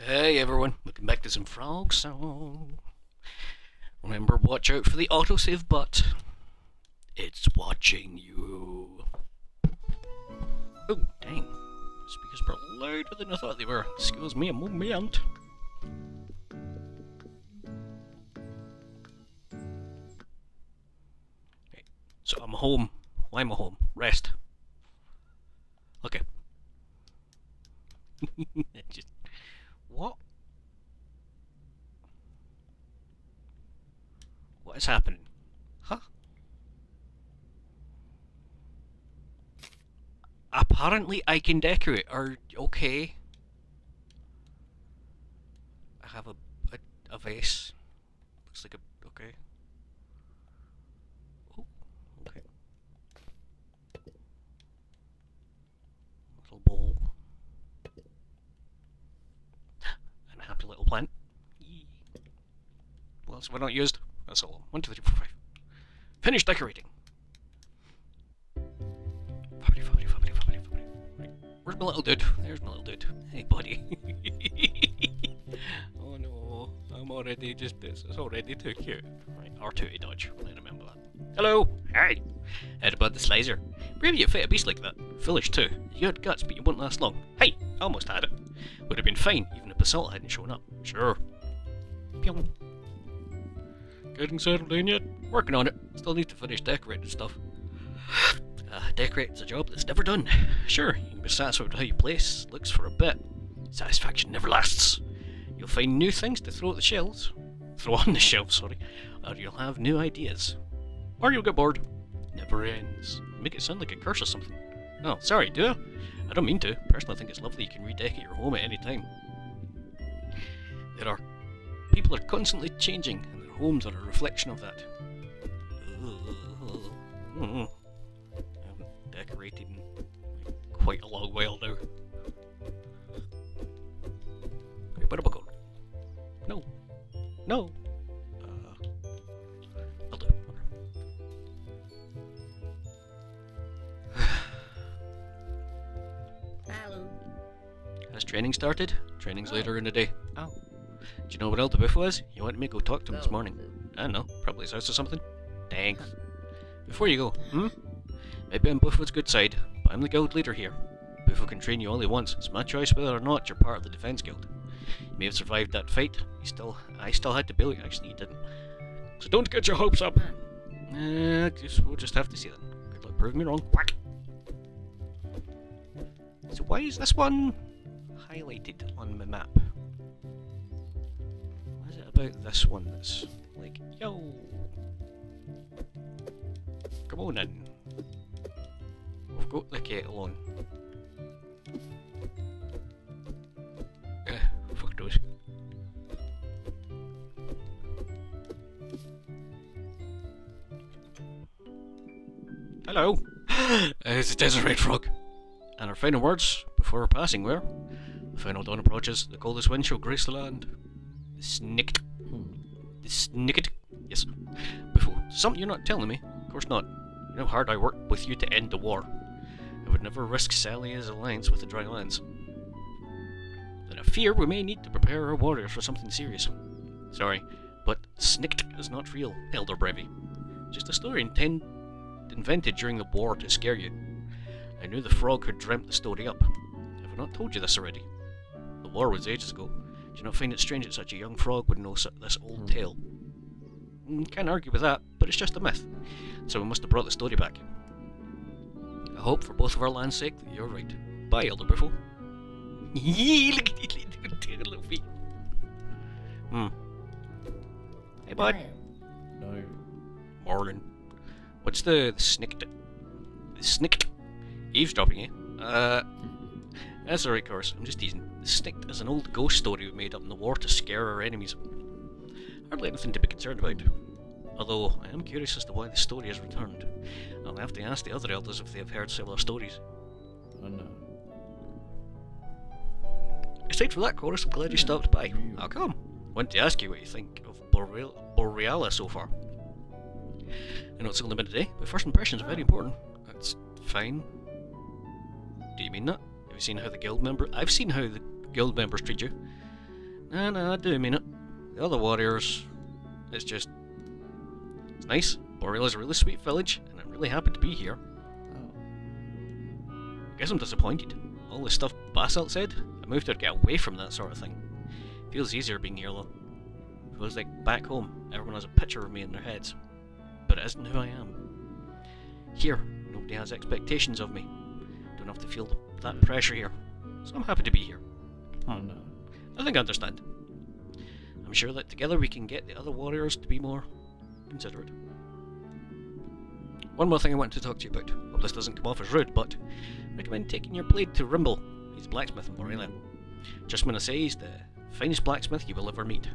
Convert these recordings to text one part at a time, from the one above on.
Hey everyone, welcome back to some Frogsong. Remember, watch out for the autosave butt. It's watching you. Oh, dang. Speakers were louder than I thought they were. Excuse me a moment. Okay, so I'm home. Why am I home? Rest. Okay. Just what? What is happening? Huh? Apparently I can decorate. Okay. I have a vase. Looks like a okay. Oh, okay. Little bowl. And a happy little plant. Yee. What else have I not used? That's all. 1, 2, 3, 4, 5. Finish decorating. Right. Where's my little dude? There's my little dude. Hey, buddy. Oh no, I'm already just this. It's already too cute. Right, R2 to dodge. I remember that. Hello. Hey. Heard about the slicer. Brave you to fight a beast like that. Foolish too. You had guts, but you won't last long. Hey, almost had it. Would have been fine, even if Basalt hadn't shown up. Sure. Pyong. Getting settled in yet? Working on it. Still need to finish decorating stuff. Decorating's a job that's never done. Sure, you can be satisfied with how your place looks for a bit. Satisfaction never lasts. You'll find new things to throw at the shelves. Throw on the shelves, sorry. Or you'll have new ideas. Or you'll get bored. Never ends. Make it sound like a curse or something. No, sorry, do I? I don't mean to. Personally, I think it's lovely you can redecorate your home at any time. People are constantly changing, and their homes are a reflection of that. I haven't decorated in quite a long while now. Okay, where am I going? No. No. I'll do. Okay. Hello. Has training started? Training's later in the day. Oh. Do you know what Elder Biff was? You wanted me to go talk to him this morning. I don't know, probably his house or something. Dang. Before you go, maybe I'm Buffwood's good side, but I'm the guild leader here. Buffwood can train you all he wants. It's my choice whether or not you're part of the defense guild. You may have survived that fight. I still had to bail you. Actually, you didn't. So don't get your hopes up. We'll just have to see then. Good luck proving me wrong. Whack. So why is this one highlighted on my map? What is it about this one that's like, yo? Come on in. We've got the kettle on. Fuck those. Hello! It's a desert red frog. And our final words before our passing were: the final dawn approaches, the coldest wind shall grace the land. The snicket. The snicket. Yes. Before. Something you're not telling me? Of course not. You know how hard I worked with you to end the war. I would never risk Sally's alliance with the Dry Lands. Then I fear we may need to prepare our warriors for something serious. Sorry, but Snicked is not real, Elder Brevy. Just a story invented during the war to scare you. I knew the frog had dreamt the story up. Have I not told you this already? The war was ages ago. Do you not find it strange that such a young frog would know this old tale? Can't argue with that, but it's just a myth. So we must have brought the story back. I hope, for both of our land's sake, that you're right. Bye, Elder Biffle. Look at these little feet. Hey, bud. No. Morning. What's the snicked? The snicked? Eavesdropping, eh? That's the right course. I'm just teasing. The snicked is an old ghost story we made up in the war to scare our enemies. Hardly anything to be concerned about. Although, I am curious as to why the story has returned. I'll have to ask the other elders if they have heard similar stories. Oh no. Aside from that, Chorus, I'm glad you stopped by. How come? Want to ask you what you think of Borealis so far. I know it's only been a day, but first impressions are very important. That's fine. Do you mean that? Have you seen how the guild member? I've seen how the guild members treat you. No, I do mean it. The other warriors, it's nice. Borealia's a really sweet village, and I'm really happy to be here. Oh. I guess I'm disappointed. All the stuff Basalt said, I moved here to get away from that sort of thing. Feels easier being here though. Feels like back home, everyone has a picture of me in their heads. But it isn't who I am. Here, nobody has expectations of me. Don't have to feel that pressure here. So I'm happy to be here. Oh no. I think I understand. I'm sure that together we can get the other warriors to be more considerate. One more thing I wanted to talk to you about. Hope this doesn't come off as rude, but I recommend taking your blade to Rimble. He's a blacksmith in Borealia. Just when I say he's the finest blacksmith you will ever meet.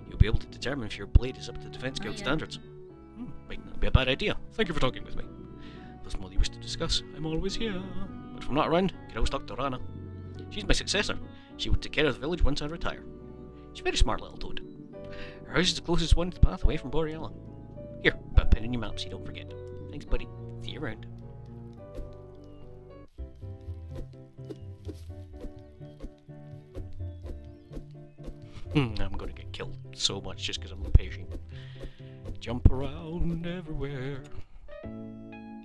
You'll be able to determine if your blade is up to Defence Guild standards. Might not be a bad idea. Thank you for talking with me. If there's more you wish to discuss, I'm always here. But if I'm not around, you can always talk to Rana. She's my successor. She will take care of the village once I retire. She's a very smart little toad. Her house is the closest one to the path away from Borealia. Here, put a pin in your map so you don't forget. Thanks, buddy. See you around. I'm gonna get killed so much just because I'm impatient. Jump around everywhere.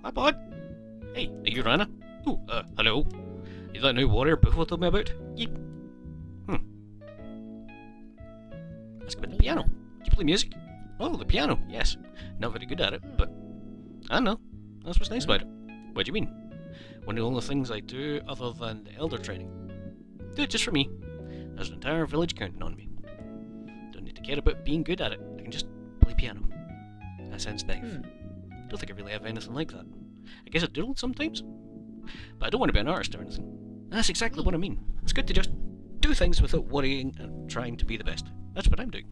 Hi, bud. Hey, are you Rana? Oh, hello. You that new warrior Buffalo told me about? Yep. Ask about the piano. Do you play music? Oh, the piano, yes. Not very good at it, but I know. That's what's nice about it. What do you mean? One of the only things I do other than the elder training. Do it just for me. There's an entire village counting on me. Don't need to care about being good at it. I can just play piano. That sounds nice. Don't think I really have anything like that. I guess I doodle sometimes. But I don't want to be an artist or anything. That's exactly what I mean. It's good to just do things without worrying and trying to be the best. That's what I'm doing.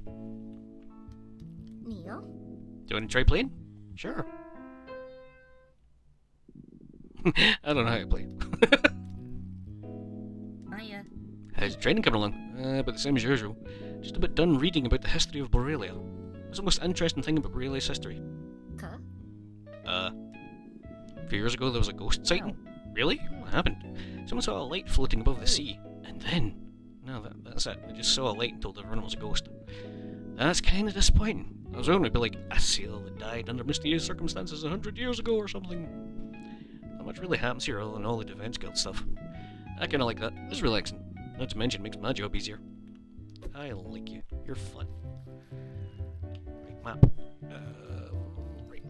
Neil? Do you want to try playing? Sure. I don't know how to play. Hiya. How's the training coming along? About the same as usual. Just about done reading about the history of Borealia. What's the most interesting thing about Borelia's history? Huh? A few years ago there was a ghost sighting. Really? What happened? Someone saw a light floating above the sea, and then... No, that's it. They just saw a light and told everyone it was a ghost. That's kind of disappointing. I was hoping it'd be like a sailor that died under mysterious circumstances 100 years ago or something. Not much really happens here other than all the Defence Guild stuff. I kinda like that. It's relaxing. Not to mention it makes my job easier. I like you. You're fun. Right, map. Right.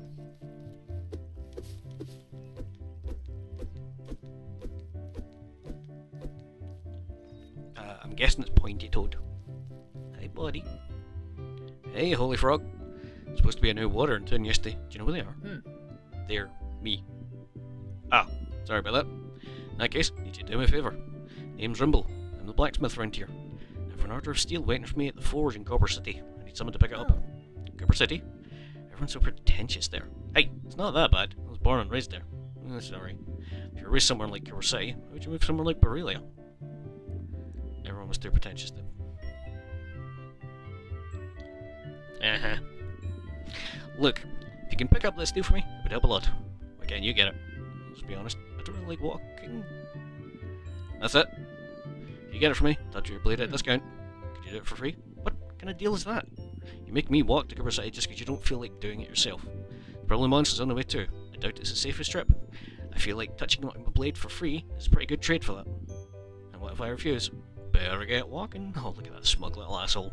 I'm guessing it's Pointy Toad. Hey, buddy. Hey, Holy Frog. Supposed to be a new water in town yesterday. Do you know where they are? They're me. Ah, sorry about that. In that case, need you to do me a favour. Name's Rimble. I'm the blacksmith around here. I have an order of steel waiting for me at the forge in Copper City. I need someone to pick it up. Copper City? Everyone's so pretentious there. Hey, it's not that bad. I was born and raised there. Sorry. If you were raised somewhere like Copper City, why would you move somewhere like Borealia? Everyone was too pretentious then. Look, if you can pick up this steel for me, it would help a lot. Why can't you get it? Let's be honest, I don't really like walking. That's it. If you get it for me, touch your blade at discount. Could you do it for free? What kind of deal is that? You make me walk to Copper City just because you don't feel like doing it yourself. Probably Monster's on the way too. I doubt it's the safest trip. I feel like touching my blade for free is a pretty good trade for that. And what if I refuse? Better get walking. Oh, look at that smug little asshole.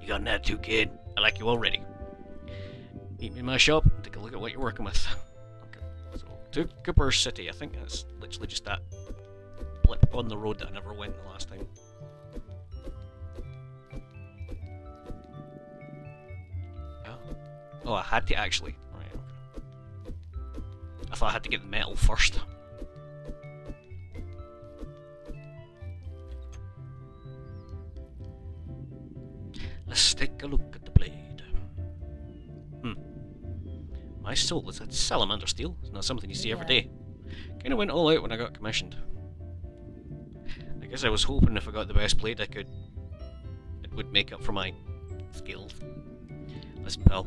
You got an attitude, kid. I like you already. Meet me in my shop and take a look at what you're working with. Okay, so to Cooper City. I think that's literally just that blip on the road that I never went the last time. Oh, I had to actually. Right, okay. I thought I had to get the metal first. Let's take a look at the blade. My soul is that salamander steel. It's not something you see every day. Kinda went all out when I got commissioned. I guess I was hoping if I got the best blade it would make up for my skills. Listen, pal,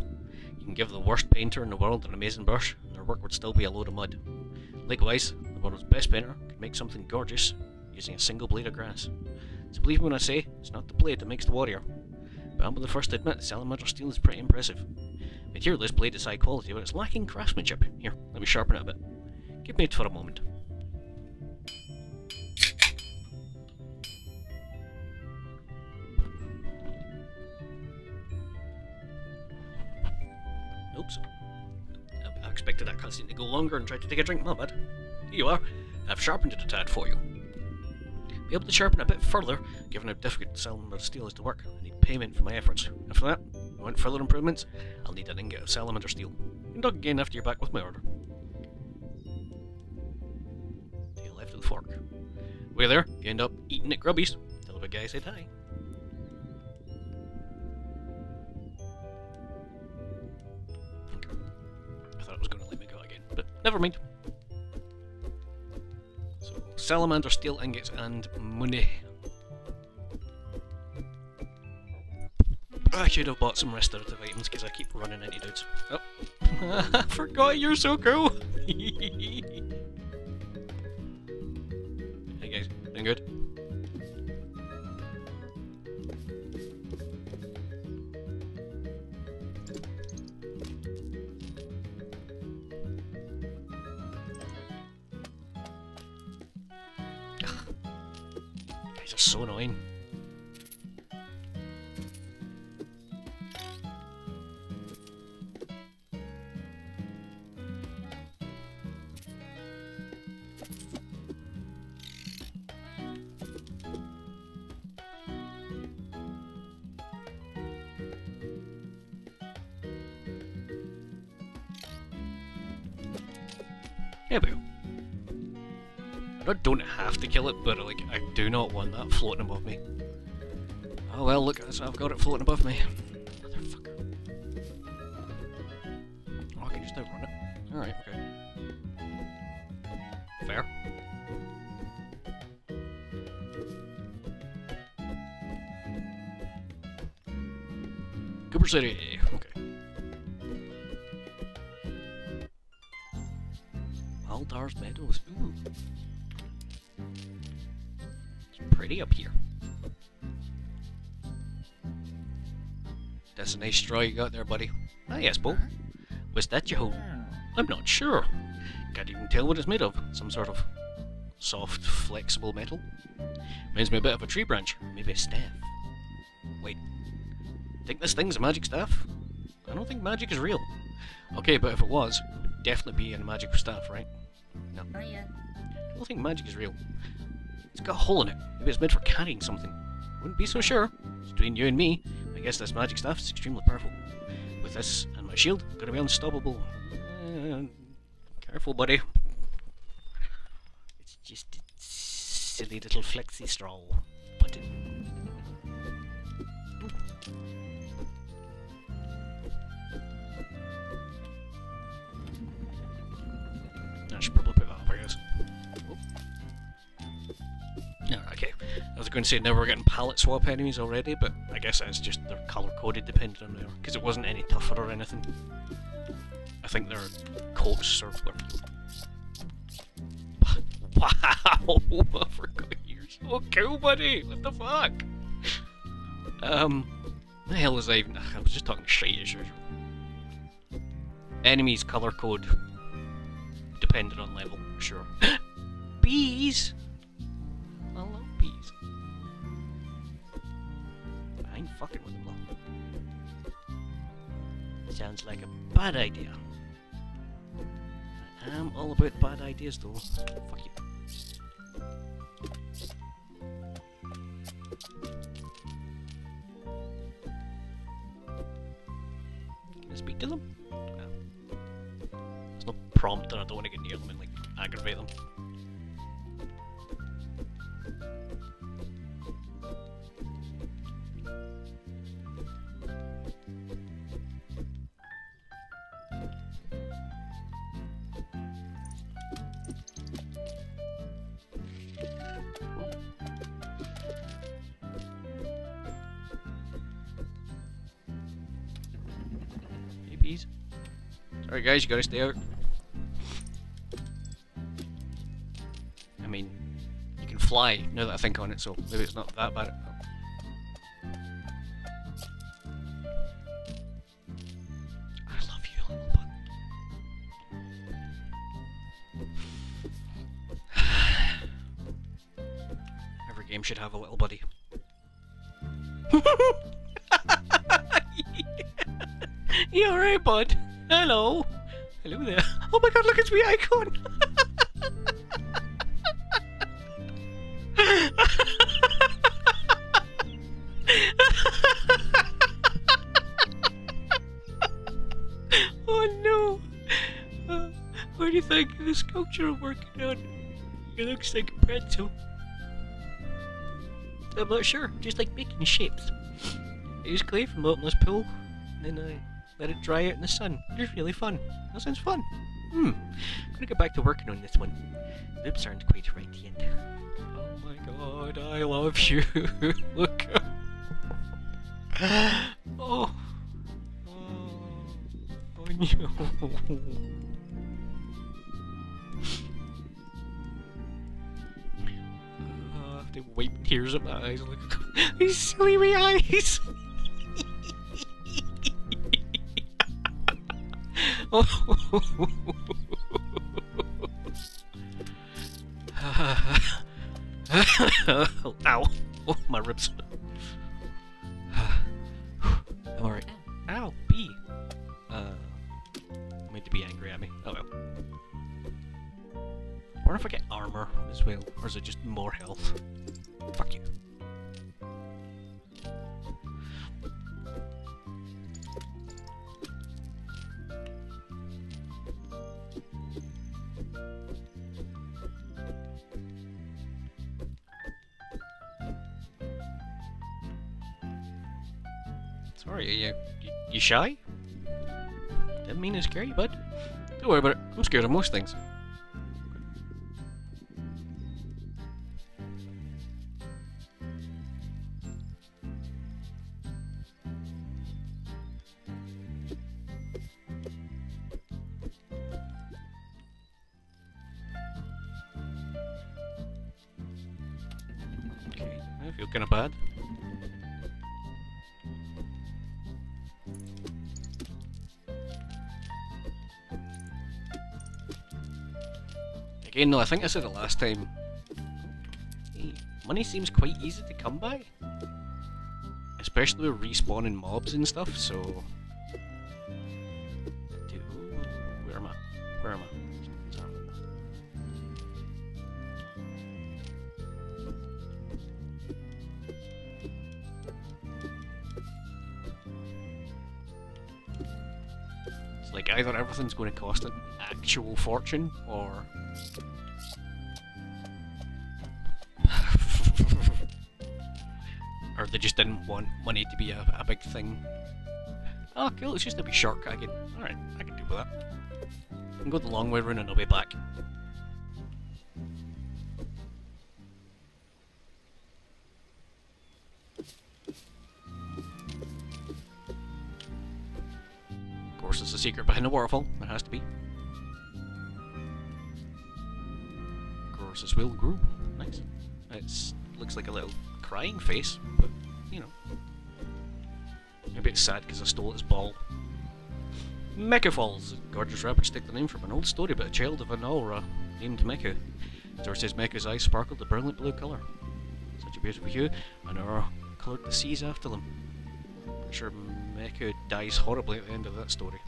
you can give the worst painter in the world an amazing brush, and their work would still be a load of mud. Likewise, the world's best painter could make something gorgeous using a single blade of grass. So believe me when I say, it's not the blade that makes the warrior. But I'm the first to admit, salamander steel is pretty impressive. Material this blade is high quality, but it's lacking craftsmanship. Here, let me sharpen it a bit. Give me it for a moment. Oops. I expected that cutscene to go longer and tried to take a drink, my bad. Here you are. I've sharpened it a tad for you. Be able to sharpen it a bit further, given how difficult salamander steel is to work. I need payment for my efforts. After that, if I want further improvements, I'll need an ingot of salamander steel. You can talk again after you're back with my order. To the left of the fork. Way there, you end up eating at Grubby's. Tell the big guy I said hi. Okay. I thought it was going to let me go again, but never mind. So, salamander steel ingots and money. I should have bought some restorative items because I keep running into dudes. Oh, I forgot you're so cool. Hey guys, doing good? Guys are so annoying. There we go. I don't have to kill it, but like I do not want that floating above me. Oh well, look, so I've got it floating above me. Motherfucker. Oh, I can just outrun it. Alright, okay. Fair. Cooper City. Okay. Aldar's Meadows. Ooh. It's pretty up here. That's a nice straw you got there, buddy. Ah, yes, Bo. What's that you hold? I'm not sure. Can't even tell what it's made of. Some sort of soft, flexible metal. Reminds me a bit of a tree branch. Maybe a staff. Wait. Think this thing's a magic staff? I don't think magic is real. Okay, but if it was, it would definitely be a magic staff, right? No. Oh yeah. I don't think magic is real. It's got a hole in it. Maybe it's meant for carrying something. Wouldn't be so sure. Between you and me, I guess this magic staff is extremely powerful. With this and my shield, I'm gonna be unstoppable. Careful, buddy. It's just a silly little flexi straw button. I should probably put that up, I guess. Yeah, okay. I was going to say now we're getting palette swap enemies already, but I guess that's just they're colour coded depending on there, because it wasn't any tougher or anything. I think they're coats or whatever. Wow! I forgot you're so cool, buddy! What the fuck? The hell is I even? I was just talking shit as usual. Enemies colour code depending on level, sure. Bees! I love bees. I ain't fucking with them though. Sounds like a bad idea. I'm all about bad ideas though. Fuck you. Can I speak to them? No. There's no prompt and I don't want to get near them and like aggravate them. Hey bees. Sorry guys, you gotta stay out. I mean, you can fly, now that I think on it, so maybe it's not that bad. I love you, little bud. Every game should have a little buddy. You alright, bud? Hello. Hello there. Oh my god, look at me icon! Oh no! What do you think of the sculpture I'm working on? It looks like a pretzel. I'm not sure, just like making shapes. I use clay from the bottomless pool, and then I let it dry out in the sun. It's really fun. That sounds fun. I'm gonna get back to working on this one. The lips aren't quite right yet. Oh my god, I love you. Look. Oh. Oh no. They wipe tears at my eyes. Look at these silly wee eyes. Oh. Ow. Oh, my ribs. I'm alright. Ow, bee. Meant to be angry at me. Oh well. I wonder if I get armor as well, or is it just more health? Fuck you. Sorry, you shy? Didn't mean to scare you, bud. Don't worry about it. I'm scared of most things. Okay, I feel kind of bad. Again, no, I think I said it last time. Hey, money seems quite easy to come by. Especially with respawning mobs and stuff, so... Where am I? Where am I? Sorry. It's like either everything's going to cost an actual fortune, or... or they just didn't want money to be a big thing. Oh cool, it's just a wee shortcut again. Alright, I can deal with that. I can go the long way round and I'll be back. Of course, it's a secret behind the waterfall. It has to be. Of course, this will grow. Nice. It looks like a little crying face, but you know. Maybe it's sad because I stole its ball. Mecha Falls. Gorgeous rapids take the name from an old story about a child of an aura named Mecha. Story says Mecha's eyes sparkled a brilliant blue colour. Such a beautiful hue, and aura coloured the seas after them. I'm sure Mecha dies horribly at the end of that story.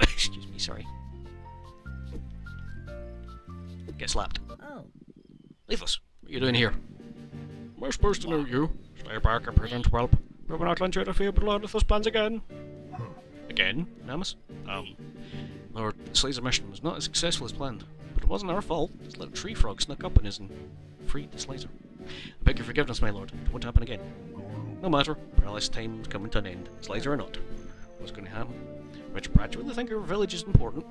Excuse me, sorry. Get slapped. Oh. Leafless, what are you doing here? Am I supposed to know you? Stay back and pretend to help. We will not lend you to fear blood with those plans again. Again, Namus? Lord, Slay's mission was not as successful as planned, but it wasn't our fault. This little tree frog snuck up on us and freed the Slazer. I beg your forgiveness, my lord. It won't happen again. No matter, Paralysis time is coming to an end. Slazer or not. What's going to happen? Rich Brad, you really think our village is important?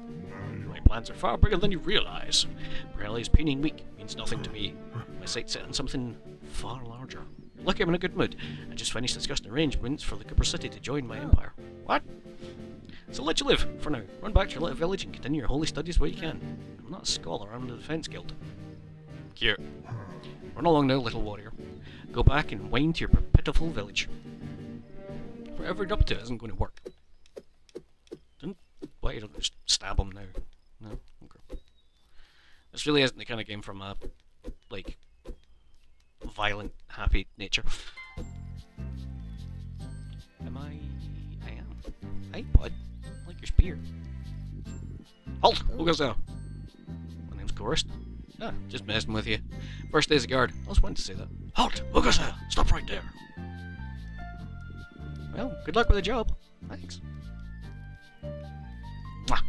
My plans are far bigger than you realise. Paralysis Peening Week means nothing to me. My sight's set on something far larger. Lucky I'm in a good mood. I just finished discussing arrangements for the Cooper City to join my empire. What? So let you live, for now. Run back to your little village and continue your holy studies where you can. I'm not a scholar, I'm in the defence guild. Cute. Run along now, little warrior. Go back and wind to your pitiful village. Whatever you're up to isn't going to work. Why you don't just stab him now? No? Okay. This really isn't the kind of game from a, like, violent, happy nature. Am I? I am. Hey, bud. I like your spear. Halt! Who goes there? My name's Chorist. Ah, just messing with you. First day's a guard. I was wanting to say that. Halt! Who goes there? Stop right there. Well, good luck with the job. Thanks. Mwah.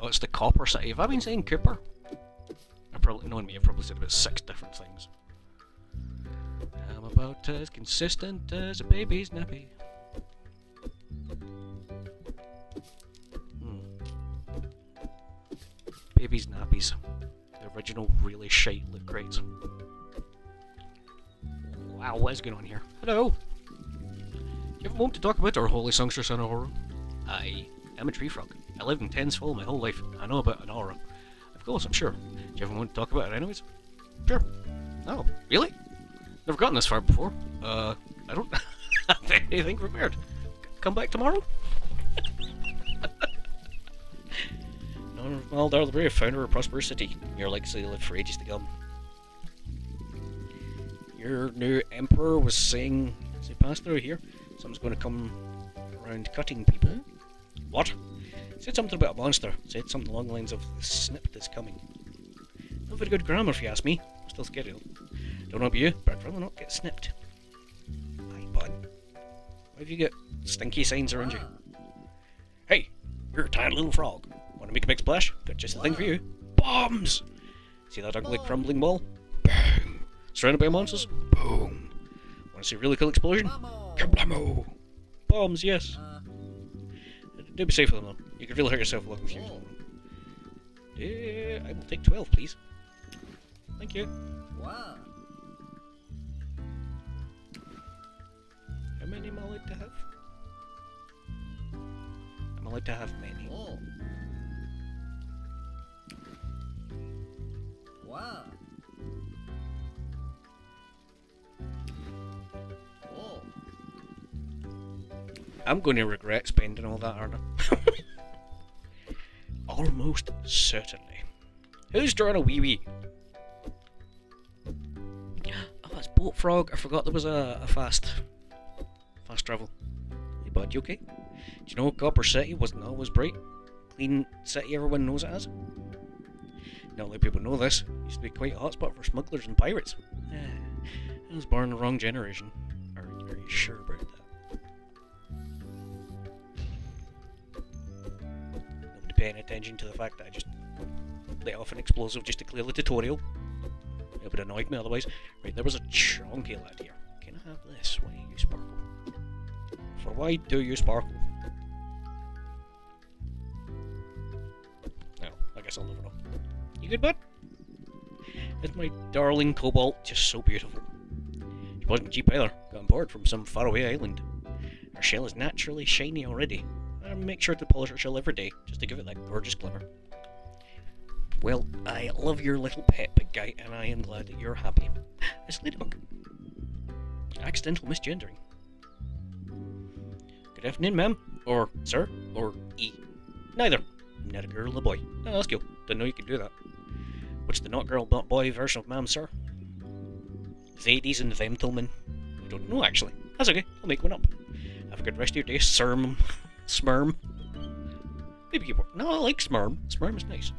Oh, it's the Copper City. Have I been saying Cooper? Knowing me, I've probably said about 6 different things. I'm about as consistent as a baby's nappy. Baby's nappies. The original really shite look crates. Wow, what is going on here? Hello! Do you have a moment to talk about our holy songstress and horror? I am a tree frog. I lived in Tensfall my whole life. I know about an aura. Of course, I'm sure. Do you have a moment to talk about it anyways? Sure. Oh, really? Never gotten this far before. I don't have anything prepared. Come back tomorrow? Well, Dartlebury, founder of a prosperous city. Your legacy will live for ages to come. Your new emperor was saying, as he passed through here, someone's going to come around cutting people. What? Said something about a monster. Said something along the lines of, the snip that's coming. Not very good grammar if you ask me. I'm still scared of him. Don't know about you, but I'd rather not get snipped. Hi, bud. Why have you got stinky signs around you? Hey, you're a tiny little frog. Want to make a big splash? Got just the thing for you. Bombs! See that ugly crumbling wall? Boom! Surrounded by monsters? Boom! Want to see a really cool explosion? Kablamo! Bombs, yes. Do be safe with them though. You could really hurt yourself looking through them. I will take 12, please. Thank you. Wow. How many am I allowed to have? I'm allowed to have many. Oh. Wow. Oh. I'm going to regret spending all that, aren't I? Almost certainly. Who's drawing a wee? Oh, that's Boat Frog. I forgot there was a fast travel. Hey bud, you okay? Do you know Copper City wasn't always bright? Clean city everyone knows it as? Not many people know this. It used to be quite a hotspot for smugglers and pirates. I was born in the wrong generation. Are you sure about that? Nobody paying attention to the fact that I just let off an explosive just to clear the tutorial. It would annoy me otherwise. Right, there was a chonky lad here. Can I have this? Why do you sparkle? For why do you sparkle? No, I guess I'll never know. You good, bud? Isn't my darling cobalt just so beautiful? She wasn't cheap either. Got imported from some faraway island. Her shell is naturally shiny already. I make sure to polish her shell every day, just to give it that gorgeous glimmer. Well, I love your little pet, big guy, and I am glad that you're happy. It's Ladybug. Accidental misgendering. Good afternoon, ma'am. Or sir. Or E. Neither. I'm not a girl or a boy. Oh, that's cool. Didn't know you could do that. What's the not girl, not boy version of ma'am, sir? Ladies and gentlemen. I don't know, actually. That's okay. I'll make one up. Have a good rest of your day, Sirm. Smirm. Maybe you No, I like Smirm. Smirm is nice.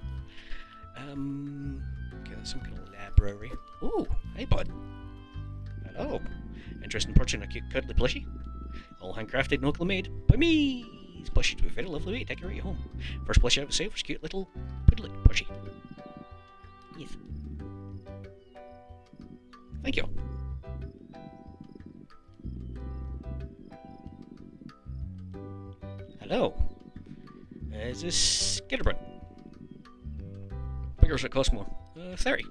Okay, that's some kind of library. Ooh, hey bud. Hello. Interested in purchasing a cute cuddly plushie? All handcrafted, locally made by me. These plushies would be very lovely way to decorate your home. First plushie I would say was cute little poodle plushie. Yes. Thank you. Hello. Is this Gitterbird? Figures that cost more. 30.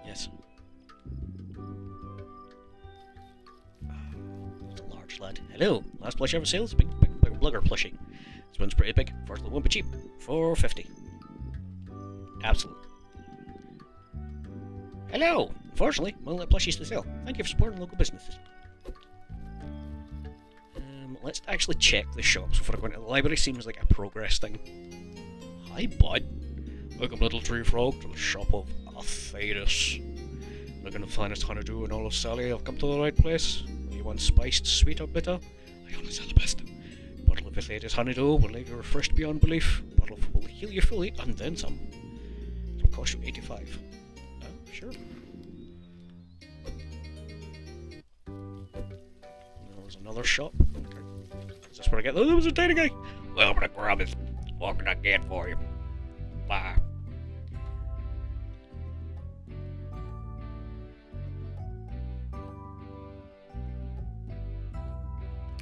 Yes. lad. Hello. Last plush ever sale is a big blugger plushie. This one's pretty big. First one won't be cheap. $4.50. Absolutely. Hello. Unfortunately, won't let plushies to sell. Thank you for supporting local businesses. Let's actually check the shops before I go into the library. Seems like a progress thing. Hi, bud. Welcome, little tree frog, to the shop of Arthurus. Looking to the finest honeydew in all of Sally. I've come to the right place. Will you want spiced, sweet, or bitter? I only sell the best. A bottle of this latest honeydew will leave you refreshed beyond belief. A bottle will heal you fully, and then some. It'll cost you $85. Oh, sure. There's another shop. Okay. Is this where I get? Oh, there was a tiny guy. Well, but grab it. What can I get for you? Bye.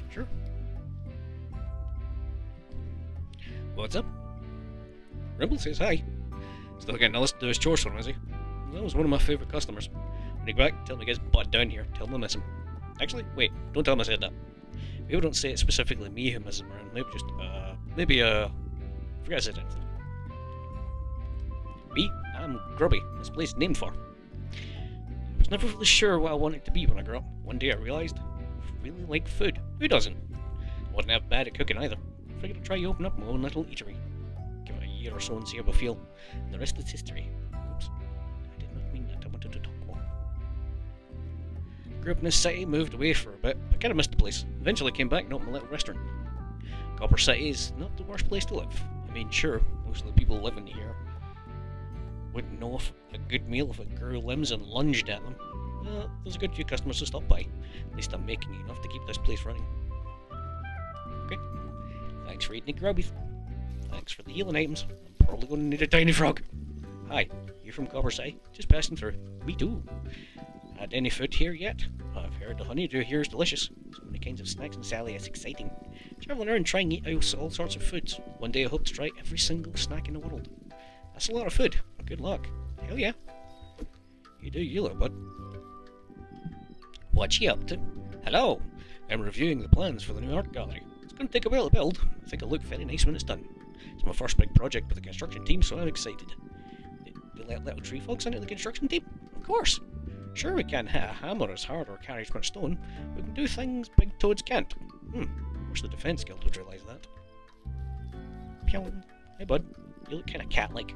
Sure. What's up? Rimble says hi. Still getting a list to do his chores for him, is he? That was one of my favourite customers. When he get back, tell him to get his butt down here. Tell him I miss him. Actually, wait, don't tell him I said that. Maybe don't say it specifically me who misses him around. Maybe just, forget I said anything. Me? I'm Grubby. This place is named for. I was never really sure what I wanted to be when I grew up. One day I realised I really like food. Who doesn't? I wasn't that bad at cooking either. I figured I'd try to open up my own little eatery. Give it a year or so and see how I feel. And the rest is history. Oops. I did not mean that. I wanted to talk more. Grew up in this city, moved away for a bit, but kinda missed the place. Eventually came back and opened a little restaurant. Copper City is not the worst place to live. I mean, sure, most of the people living here wouldn't know if a good meal if it grew limbs and lunged at them. Well, there's a good few customers who stop by. At least I'm making enough to keep this place running. Okay. Thanks for eating the grubbies. Thanks for the healing items. I'm probably going to need a tiny frog. Hi, you from Copper City? Just passing through. Me too. Had any food here yet? I've heard the honeydew here is delicious. So many kinds of snacks in Sally, it's exciting. Traveling around trying to eat out all sorts of foods. One day I hope to try every single snack in the world. That's a lot of food. Good luck. Hell yeah. You do you, little bud. What you up to? Hello. I'm reviewing the plans for the new art gallery. It's going to take a while to build. I think it'll look very nice when it's done. It's my first big project with the construction team, so I'm excited. They let little tree folks into the construction team? Of course. Sure, we can't hit a hammer as hard or carry as much stone. We can do things big toads can't. Wish the defense guild would realise that. Pyong. Hey bud, you look kinda cat-like.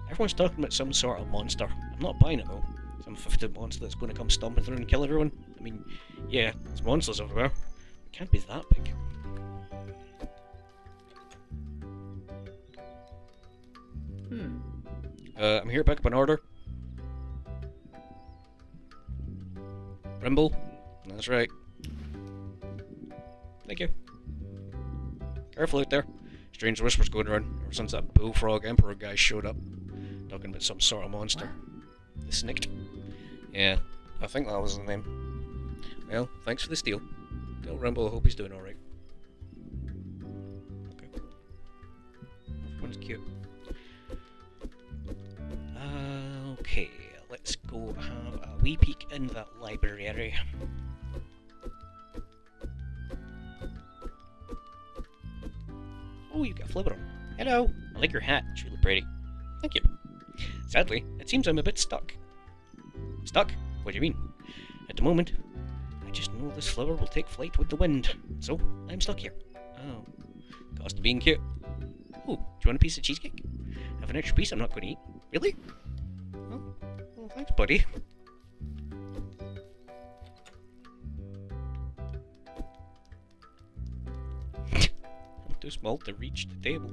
Everyone's talking about some sort of monster. I'm not buying it though. Some 50 monster that's going to come stomping through and kill everyone. I mean, yeah, there's monsters everywhere. It can't be that big. I'm here to pick up an order. Rimble? That's right. Thank you. Careful out there. Strange whispers going around ever since that bullfrog emperor guy showed up. Talking about some sort of monster. The Snicked. Yeah, I think that was the name. Well, thanks for the steal. Tell Rimble I hope he's doing alright. Okay. Everyone's cute. Okay, let's go have a wee peek in that library. Oh, you got a flipper on. Hello! I like your hat, it's really pretty. Thank you. Sadly, it seems I'm a bit stuck. Stuck? What do you mean? At the moment, I just know this flower will take flight with the wind, so I'm stuck here. Oh, cost of being cute. Oh, do you want a piece of cheesecake? I have an extra piece I'm not going to eat. Really? Oh, well, thanks, buddy. I'm too small to reach the table.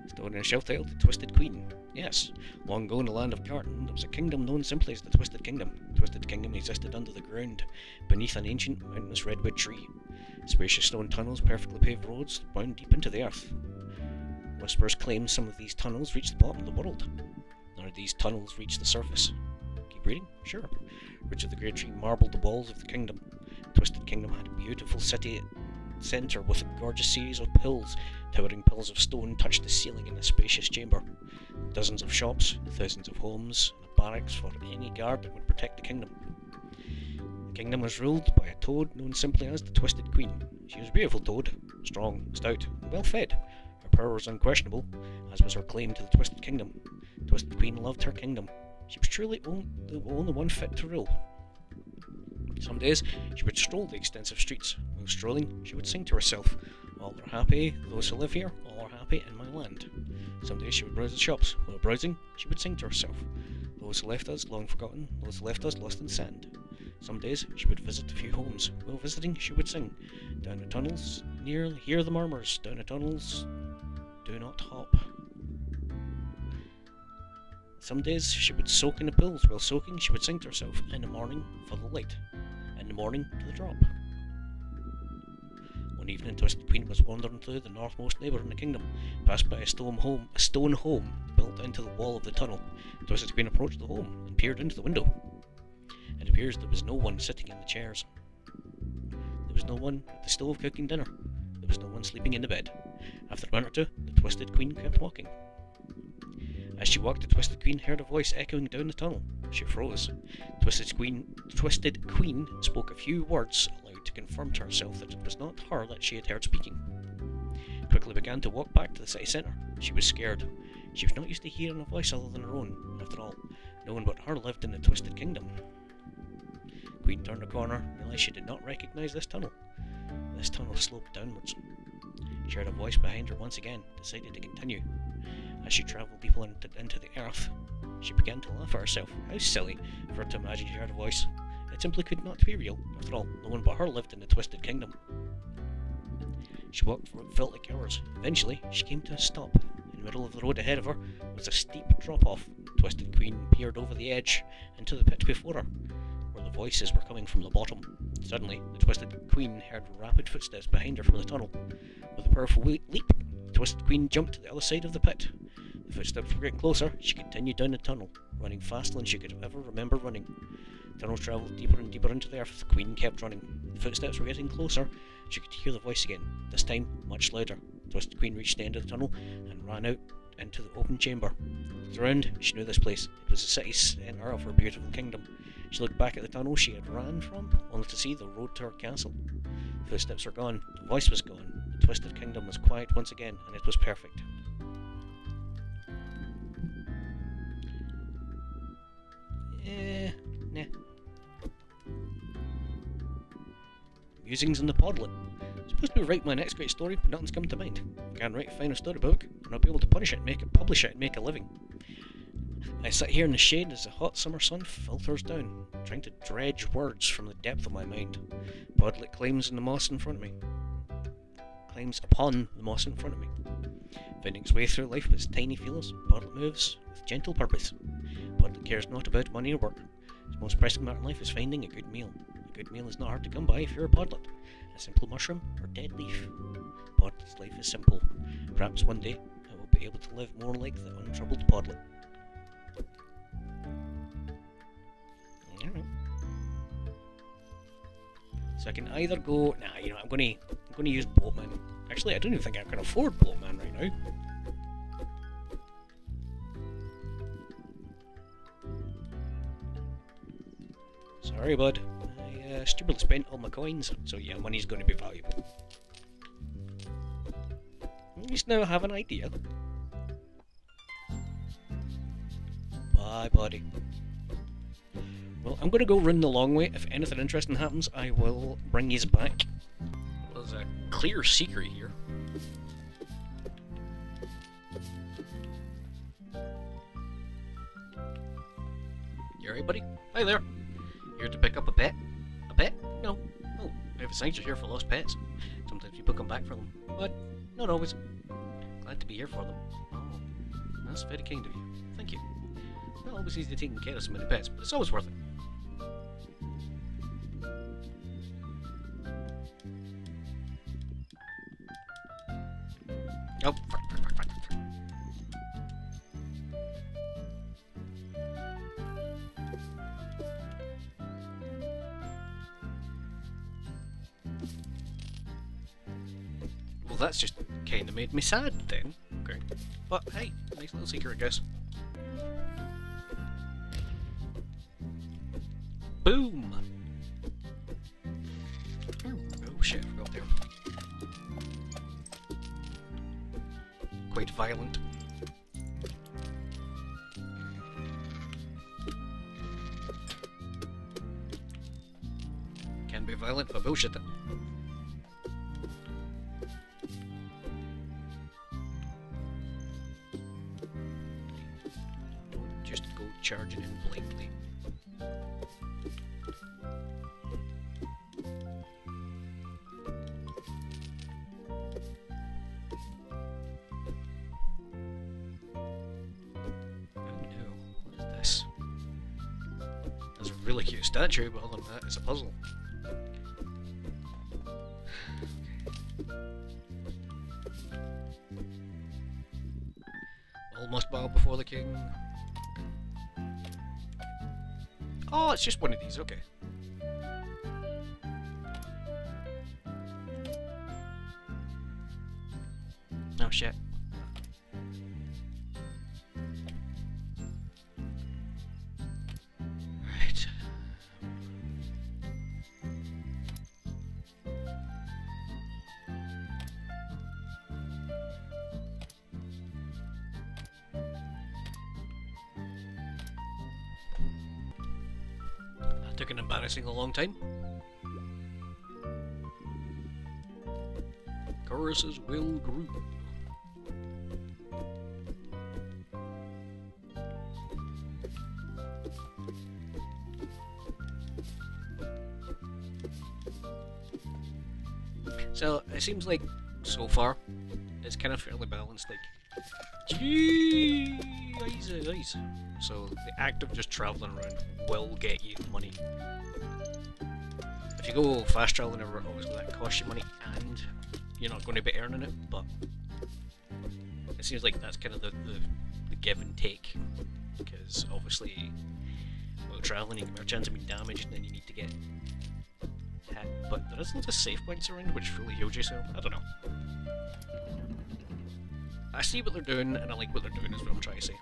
Stone in a shelf titled The Twisted Queen. Yes, long ago in the land of Carton, there was a kingdom known simply as the Twisted Kingdom. The Twisted Kingdom existed under the ground, beneath an ancient mountainous redwood tree. Spacious stone tunnels, perfectly paved roads, wound deep into the earth. Whispers claim some of these tunnels reach the bottom of the world. None of these tunnels reach the surface. Keep reading? Sure. Roots of the great tree marbled the walls of the kingdom. The Twisted Kingdom had a beautiful city centre with a gorgeous series of pillars. Towering pillars of stone touched the ceiling in a spacious chamber. Dozens of shops, thousands of homes, and a barracks for any guard that would protect the kingdom. The kingdom was ruled by a toad known simply as the Twisted Queen. She was a beautiful toad, strong, stout, and well fed. Her power was unquestionable, as was her claim to the Twisted Kingdom. The Twisted Queen loved her kingdom. She was truly the only one fit to rule. Some days she would stroll the extensive streets. While strolling, she would sing to herself, "All are happy, those who live here, all are happy in my land." Some days she would browse the shops. While browsing, she would sing to herself, "Those who left us, long forgotten, those who left us, lost in sand." Some days she would visit a few homes. While visiting, she would sing, "Down the tunnels, hear the murmurs, down the tunnels, do not hop." Some days she would soak in the pools. While soaking, she would sing to herself, "In the morning, for the light, in the morning, to the drop." One evening, Twisted Queen was wandering through the northmost neighbour in the kingdom, passed by a stone home built into the wall of the tunnel. Twisted Queen approached the home and peered into the window. It appears there was no one sitting in the chairs. There was no one at the stove cooking dinner. There was no one sleeping in the bed. After a minute or two, the Twisted Queen kept walking. As she walked, the Twisted Queen heard a voice echoing down the tunnel. She froze. Twisted Queen spoke a few words aloud to confirm to herself that it was not her that she had heard speaking. Quickly began to walk back to the city centre. She was scared. She was not used to hearing a voice other than her own. After all, no one but her lived in the Twisted Kingdom. Queen turned a corner and realised she did not recognise this tunnel. This tunnel sloped downwards. She heard a voice behind her once again, decided to continue. As she travelled deeper into the earth, she began to laugh at herself. How silly for her to imagine she heard a voice. It simply could not be real. After all, no one but her lived in the Twisted Kingdom. She walked for what felt like hours. Eventually, she came to a stop. In the middle of the road ahead of her was a steep drop-off. Twisted Queen peered over the edge into the pit before her, where the voices were coming from the bottom. Suddenly, the Twisted Queen heard rapid footsteps behind her from the tunnel. With a powerful leap, the Twisted Queen jumped to the other side of the pit. The footsteps were getting closer. She continued down the tunnel, running faster than she could ever remember running. The tunnel travelled deeper and deeper into the earth. The Queen kept running. The footsteps were getting closer. She could hear the voice again, this time much louder. The Twisted Queen reached the end of the tunnel and ran out into the open chamber. Looked around, she knew this place. It was the city centre of her beautiful kingdom. She looked back at the tunnel she had ran from, only to see the road to her castle. The footsteps were gone. The voice was gone. The Twisted Kingdom was quiet once again, and it was perfect. Nah. Musings in the Podlet. I'm supposed to write my next great story, but nothing's come to mind. I can't write a final storybook, and I'll be able to publish it and make a living. I sit here in the shade as the hot summer sun filters down, trying to dredge words from the depth of my mind. Podlet climbs upon the moss in front of me. Finding its way through life with its tiny feelers, Podlet moves with gentle purpose. Podlet cares not about money or work. Its most pressing matter in life is finding a good meal. A good meal is not hard to come by if you're a Podlet. A simple mushroom or dead leaf. Podlet's life is simple. Perhaps one day I will be able to live more like the untroubled Podlet. Alright. So I can either go... I'm gonna use Boatman. Actually, I don't even think I can afford Boatman right now. Sorry, bud. I stupidly spent all my coins, so yeah, money's going to be valuable. At least now I have an idea. Bye, buddy. Well, I'm going to go run the long way. If anything interesting happens, I will bring yous back. Well, there's a clear secret here. You alright, buddy? Hi there. Here to pick up a pet? A pet? No. Oh, I have a signature here for lost pets. Sometimes people come back for them, but not always. Glad to be here for them. Oh, that's very kind of you. Thank you. Not always easy taking care of so many pets, but it's always worth it. Oh, fuck. Well, that's just kinda made me sad then. Okay. But hey, nice little secret, I guess. Boom! quite violent. Can be violent, but bullshit it. Don't just go charging in blindly. Really cute statue, but other than that, it's a puzzle. All must bow before the king. Oh, it's just one of these, okay. Oh shit. Took an embarrassing long time. Choruses will groove. So it seems like so far it's kind of fairly balanced. Like, gee, eyes. So the act of just traveling around will get you money. If you go fast traveling over, obviously that costs you money, and you're not going to be earning it. But it seems like that's kind of the give and take, because obviously while traveling you get more chance of being damaged, and then you need to get hit. But there is lots of save points around, which really heals you. So I don't know. I see what they're doing, and I like what they're doing, is what I'm trying to say.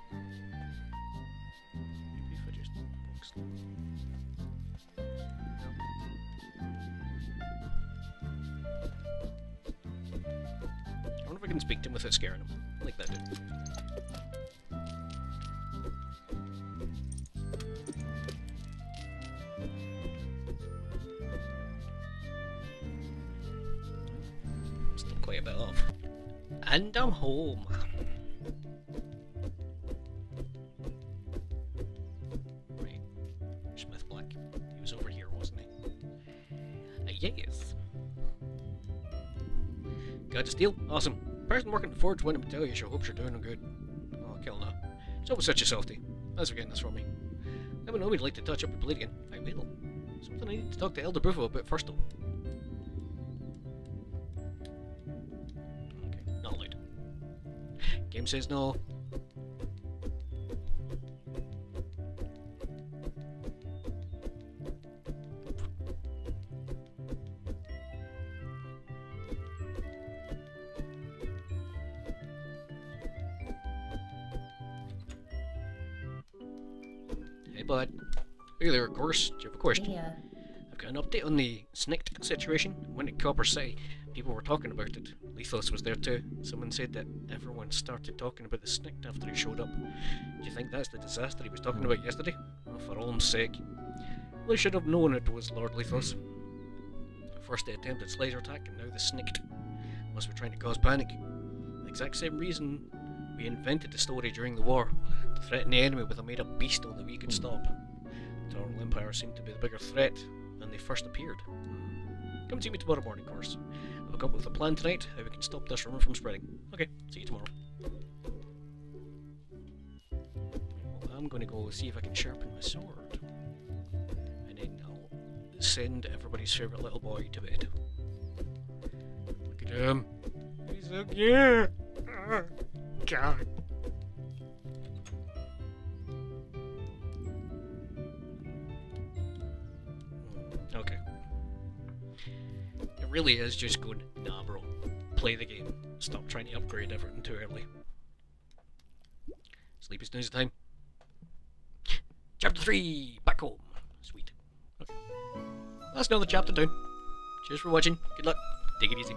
Maybe if I just walk slowly. I wonder if I can speak to him without scaring him. I like that dude. Still quite a bit off. And I'm home. Right. Smith Black. He was over here, wasn't he? Yes. Got to steal? Awesome. Person working at the forge wanted me to tell you, she hopes you're doing good. Oh, kill now. So was such a softie. Thanks for getting this for me. Let me know if you'd like to touch up your blade again. I will. Something I need to talk to Elder Brufo about first though. Not allowed. Game says no. Hey bud. Hey there, of course. Do you have a question? Yeah. I've got an update on the Snicked situation. When at Copper City, people were talking about it. Lethos was there too. Someone said that everyone started talking about the Snicked after he showed up. Do you think that's the disaster he was talking about yesterday? Oh, for Olm's sake. Well, he should have known it was Lord Lethos. First they attempted Slicer attack, and now the Snicked. Must be trying to cause panic. The exact same reason we invented the story during the war, to threaten the enemy with a made-up beast only we could stop. The Eternal Empire seemed to be the bigger threat when they first appeared. Come see me tomorrow morning, of course. I'll come up with a plan tonight, how we can stop this rumour from spreading. Okay, see you tomorrow. Well, I'm gonna go see if I can sharpen my sword. And then I'll send everybody's favourite little boy to bed. Look at him. He's so cute. Oh, God. Okay. It really is just going, nah bro, play the game. Stop trying to upgrade everything too early. Sleep is snooze time. Chapter 3, back home. Sweet. Okay. That's another chapter down. Cheers for watching. Good luck. Take it easy.